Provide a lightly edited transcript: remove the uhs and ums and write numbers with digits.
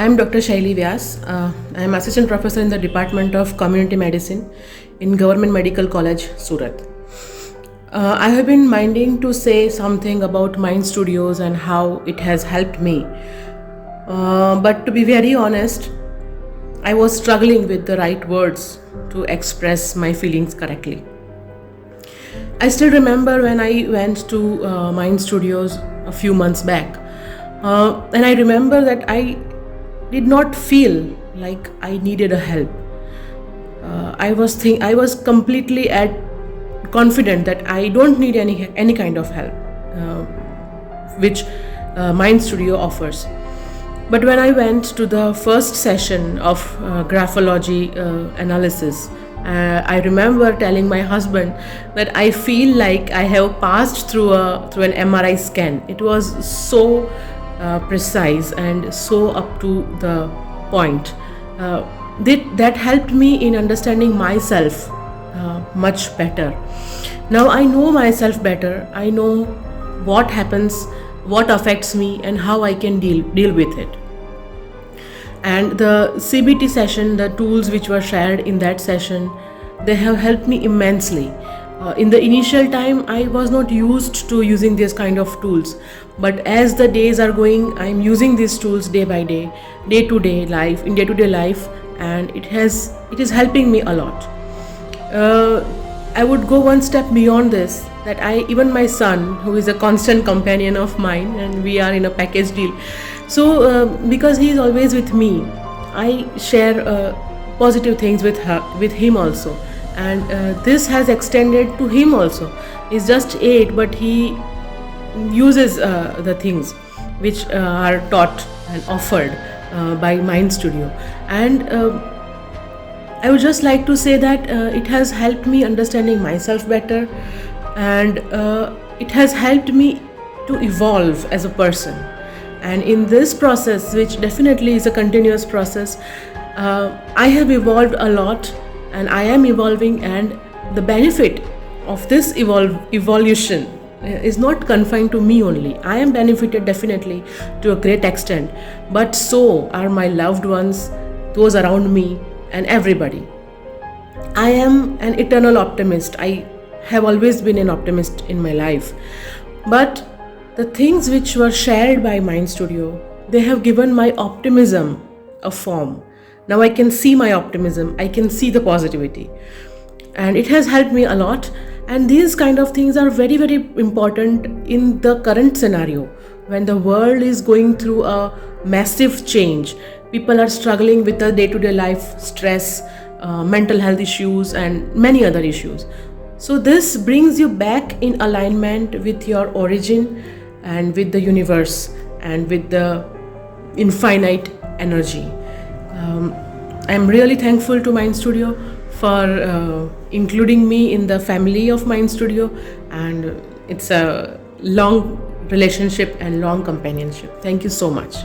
I'm Dr. Shaili Vyas. I'm Assistant Professor in the Department of Community Medicine in Government Medical College, Surat. I have been minding to say something about Mind Studios and how it has helped me. But to be very honest, I was struggling with the right words to express my feelings correctly. I still remember when I went to Mind Studios a few months back, and I remember that I did not feel like I needed a help. I was completely confident that I don't need any kind of help, which Mind Studio offers. But when I went to the first session of graphology analysis, I remember telling my husband that I feel like I have passed through an MRI scan. It was so precise and so up to the point. That helped me in understanding myself much better. Now I know myself better. I know what happens, what affects me, and how I can deal with it. And the CBT session, the tools which were shared in that session, they have helped me immensely. In the initial time, I was not used to using this kind of tools, but as the days are going, I'm using these tools day by day, day-to-day life, and it is helping me a lot. I would go one step beyond this, that even my son, who is a constant companion of mine, and we are in a package deal. So because he is always with me, I share positive things with him also. And this has extended to him also. He's just 8, but he uses the things which are taught and offered by Mind Studio. And I would just like to say that it has helped me understanding myself better, and it has helped me to evolve as a person. And in this process, which definitely is a continuous process, I have evolved a lot, and I am evolving, and the benefit of this evolution is not confined to me only. I am benefited definitely to a great extent, but so are my loved ones, those around me, and everybody. I am an eternal optimist. I have always been an optimist in my life. But the things which were shared by Mind Studio, they have given my optimism a form. Now I can see my optimism, I can see the positivity, and it has helped me a lot. And these kind of things are very, very important in the current scenario when the world is going through a massive change. People are struggling with the day-to-day life stress, mental health issues, and many other issues. So this brings you back in alignment with your origin and with the universe and with the infinite energy. I'm really thankful to Mind Studio for including me in the family of Mind Studio, and it's a long relationship and long companionship. Thank you so much.